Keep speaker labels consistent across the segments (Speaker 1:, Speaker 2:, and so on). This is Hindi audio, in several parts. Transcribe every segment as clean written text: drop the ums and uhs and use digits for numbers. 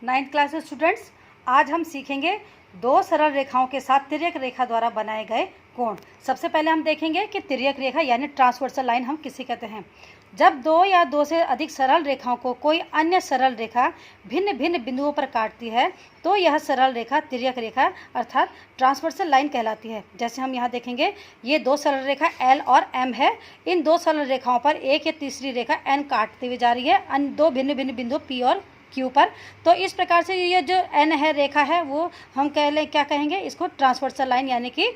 Speaker 1: नाइन्थ क्लास के स्टूडेंट्स, आज हम सीखेंगे दो सरल रेखाओं के साथ तिर्यक रेखा द्वारा बनाए गए कोण। सबसे पहले हम देखेंगे कि तिर्यक रेखा यानी ट्रांसवर्सल लाइन हम किसे कहते हैं। जब दो या दो से अधिक सरल रेखाओं को कोई अन्य सरल रेखा भिन्न भिन्न बिंदुओं पर काटती है तो यह सरल रेखा तिर्यक रेखा अर्थात ट्रांसवर्सल लाइन कहलाती है। जैसे हम यहाँ देखेंगे, ये दो सरल रेखा L और M है। इन दो सरल रेखाओं पर एक या तीसरी रेखा N काटती हुई जा रही है अन्य दो भिन्न भिन्न बिंदु P और Q पर। तो इस प्रकार से ये जो N है रेखा है वो हम क्या कहेंगे, इसको ट्रांसवर्सल लाइन यानी कि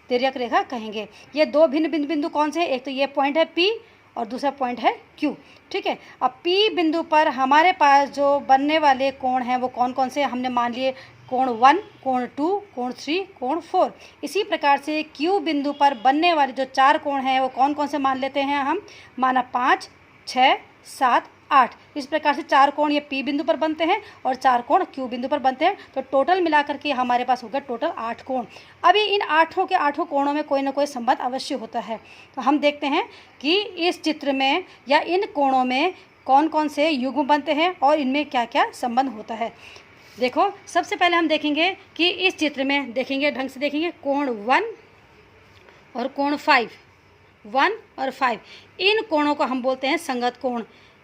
Speaker 1: तिर्यक रेखा कहेंगे। ये दो भिन्न भिन्न बिंदु कौन से हैं, एक तो ये पॉइंट है P और दूसरा पॉइंट है Q। ठीक है, अब P बिंदु पर हमारे पास जो बनने वाले कोण हैं वो कौन कौन से हमने मान लिए, कोण 1, कोण 2, कोण 3, कोण 4। इसी प्रकार से Q बिंदु पर बनने वाले जो चार कोण हैं वो कौन कौन से मान लेते हैं हम, माना 5, 6, 7, 8। इस प्रकार से चार कोण ये P बिंदु पर बनते हैं और चार कोण Q बिंदु पर बनते हैं। तो टोटल मिलाकर के हमारे पास होगा टोटल 8 कोण। अभी इन आठों के आठों कोणों में कोई ना कोई संबंध अवश्य होता है। तो हम देखते हैं कि इस चित्र में या इन कोणों में कौन कौन से युग्म बनते हैं और इनमें क्या क्या संबंध होता है। देखो, सबसे पहले हम देखेंगे कि इस चित्र में देखेंगे, ढंग से देखेंगे, कोण 1 और कोण 5, 1 और 5, इन कोणों को हम बोलते हैं संगत कोण।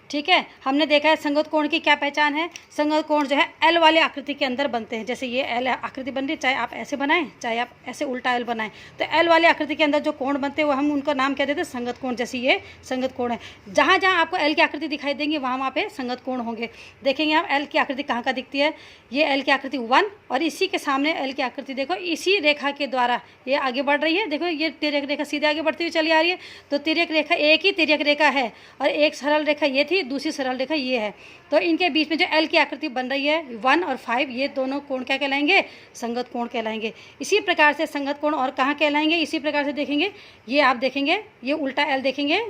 Speaker 1: ठीक है, हमने देखा है संगत कोण की क्या पहचान है। संगत कोण जो है एल वाले आकृति के अंदर बनते हैं। जैसे ये एल आकृति बन रही है, चाहे आप ऐसे बनाएं चाहे आप ऐसे उल्टा एल बनाएं, तो एल वाले आकृति के अंदर जो कोण बनते हैं वो हम उनका नाम क्या देते हैं, संगत कोण। जैसे ये संगत कोण है, जहाँ जहाँ आपको एल की आकृति दिखाई देंगी वहाँ पे संगत कोण होंगे। देखेंगे हम एल की आकृति कहाँ दिखती है, ये एल की आकृति 1 और इसी के सामने एल की आकृति देखो, इसी रेखा के द्वारा ये आगे बढ़ रही है। देखो ये तिर्यक रेखा सीधे आगे बढ़ती हुई चली आ रही है। तो तिर्यक रेखा एक ही तिर्यक रेखा है और एक सरल रेखा ये थी, दूसरी सरल रेखा ये है। तो इनके बीच में जो एल की आकृति बन रही है 1 और 5, ये दोनों कोण क्या कहलाएंगे, संगत कोण कहलाएंगे। इसी प्रकार से संगत कोण और कहाँ कहलाएंगे, इसी प्रकार से देखेंगे, ये आप देखेंगे, ये उल्टा एल देखेंगे,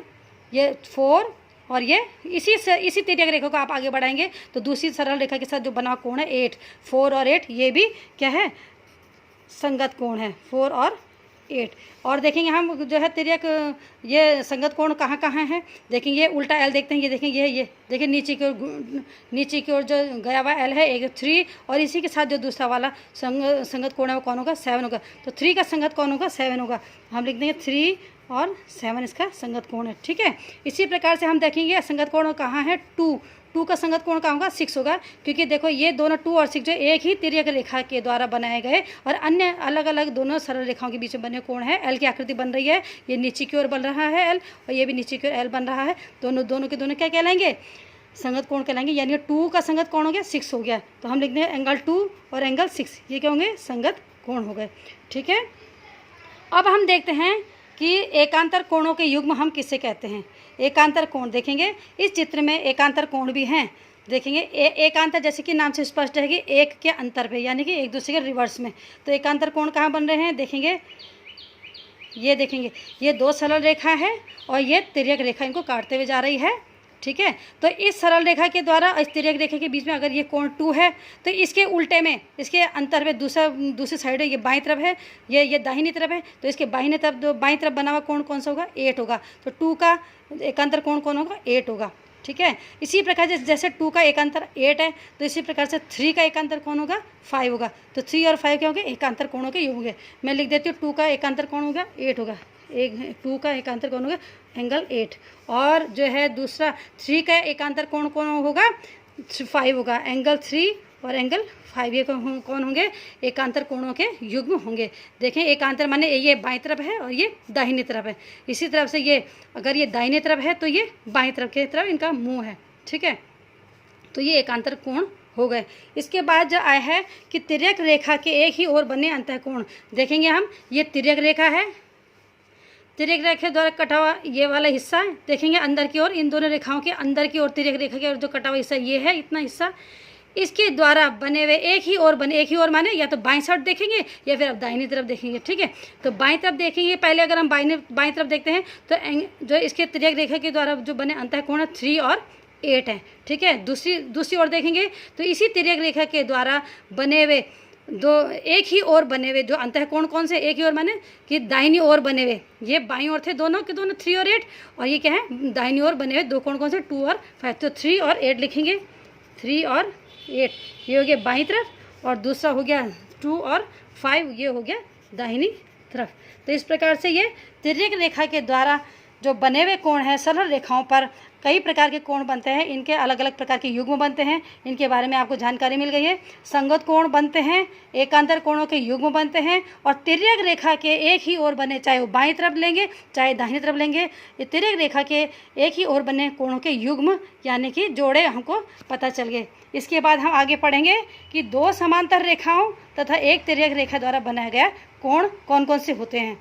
Speaker 1: ये 4 और ये इसी तिर्यक रेखा को आप आगे बढ़ाएंगे तो दूसरी सरल रेखा के साथ जो बना कोण है 8, 4 और 8, ये भी क्या है, संगत कोण है, 4 और 8। और देखेंगे हम जो है तिर्यक ये संगत कोण कहाँ कहाँ है, देखेंगे ये उल्टा एल देखते हैं, ये देखेंगे ये देखिए नीचे की ओर जो गया हुआ एल है एक 3 और इसी के साथ जो दूसरा वाला संगत कोण है वो कौन होगा, 7 होगा। तो 3 का संगत कौन होगा, 7 होगा। हम लिख देंगे 3 और 7 इसका संगत कोण है। ठीक है, इसी प्रकार से हम देखेंगे संगत कोण कहाँ है, 2 का संगत कोण कहाँ होगा, 6 होगा। क्योंकि देखो ये दोनों 2 और 6 जो एक ही तिर्यक रेखा के द्वारा बनाए गए और अन्य अलग अलग दोनों सरल रेखाओं के बीच में बने कोण है। एल की आकृति बन रही है, ये नीचे की ओर बन रहा है एल और ये भी नीचे की ओर एल बन रहा है। दोनों के दोनों क्या कहलाएंगे, संगत कोण कहलाएंगे। यानी 2 का संगत कोण हो गया 6 हो गया। तो हम लिख देंगे एंगल 2 और एंगल 6, ये क्या होंगे, संगत कोण हो गए। ठीक है, अब हम देखते हैं कि एकांतर कोणों के युग्म हम किसे कहते हैं। एकांतर कोण देखेंगे, इस चित्र में एकांतर कोण भी हैं। देखेंगे एकांतर जैसे कि नाम से स्पष्ट है कि एक के अंतर पे यानी कि एक दूसरे के रिवर्स में। तो एकांतर कोण कहाँ बन रहे हैं, देखेंगे, ये देखेंगे, ये दो सरल रेखा है और ये तिर्यक रेखा इनको काटते हुए जा रही है। ठीक है, तो इस सरल रेखा के द्वारा इस तिर्यक रेखा के बीच में अगर ये कोण 2 है तो इसके उल्टे में इसके अंतर में दूसरी साइड है, ये बाईं तरफ है, ये दाहिनी तरफ है। तो इसके बाईं तरफ बना हुआ कोण कौन सा होगा, 8 होगा। तो 2 का एकांतर कोण कौन होगा, 8 होगा। ठीक है, इसी प्रकार से जैसे 2 का एकांतर 8 है तो इसी प्रकार से 3 का एकांतर कौन होगा, 5 होगा। तो 3 और 5 क्या होंगे, एकांतर कोणों के युग्म होंगे। मैं लिख देती हूँ 2 का एकांतर कोण होगा 8 होगा, 2 का एकांतर कोण होगा एंगल 8। और जो है दूसरा 3 का एकांतर कोण कौन होगा, 5 होगा, एंगल 3 और एंगल 5, ये कौन होंगे, एकांतर कोणों के युग्म होंगे। देखें, एकांतर माने ये बाईं तरफ है और ये दाहिनी तरफ है। इसी तरफ से ये अगर ये दाहिनी तरफ है तो ये बाईं तरफ की तरफ इनका मुंह है। ठीक है, तो ये एकांतर कोण हो गए। इसके बाद जो आया है कि तिर्यक रेखा के एक ही ओर बने अंतःकोण। देखेंगे हम, ये तिर्यक रेखा है, तिर्यक रेखा द्वारा कटा हुआ ये वाला हिस्सा है। देखेंगे अंदर की ओर, इन दोनों रेखाओं के अंदर की ओर तिर्यक रेखा की ओर जो कटा हुआ हिस्सा ये है, इतना हिस्सा, इसके द्वारा बने हुए एक ही ओर माने या तो बाईं साइड देखेंगे या फिर आप दाहिनी तरफ देखेंगे। ठीक है, तो बाईं तरफ देखेंगे पहले। अगर हम बाईं तरफ देखते हैं तो जो इसके तिर्यक रेखा के द्वारा जो बने अंतःकोण 3 और 8 है। ठीक है, दूसरी ओर देखेंगे तो इसी तिर्यक रेखा के द्वारा बने हुए एक ही ओर बने हुए जो अंतःकोण कौन से, एक ही ओर माने कि दाहिनी ओर बने हुए, ये बाईं ओर थे दोनों के दोनों 3 और 8 और ये क्या है, दाहिनी ओर बने हुए दो कोण कौन से, 2 और 5। तो 3 और 8 लिखेंगे 3 और 8, ये हो गया बाईं तरफ, और दूसरा हो गया 2 और 5, ये हो गया दाहिनी तरफ। तो इस प्रकार से ये तिर्यक रेखा के द्वारा जो बने हुए कोण हैं, सरल रेखाओं पर कई प्रकार के कोण बनते हैं, इनके अलग अलग प्रकार के युग्म बनते हैं, इनके बारे में आपको जानकारी मिल गई है। संगत कोण बनते हैं, एकांतर कोणों के युग्म बनते हैं, और तिर्यक रेखा के एक ही ओर बने, चाहे वो बाईं तरफ लेंगे चाहे दाहिनी तरफ लेंगे, ये तिर्यक रेखा के एक ही ओर बने कोणों के युग्म यानी कि जोड़े हमको पता चल गए। इसके बाद हम आगे पढ़ेंगे कि 2 समांतर रेखाओं तथा एक तिर्यक रेखा द्वारा बनाया गया कोण कौन कौन से होते हैं।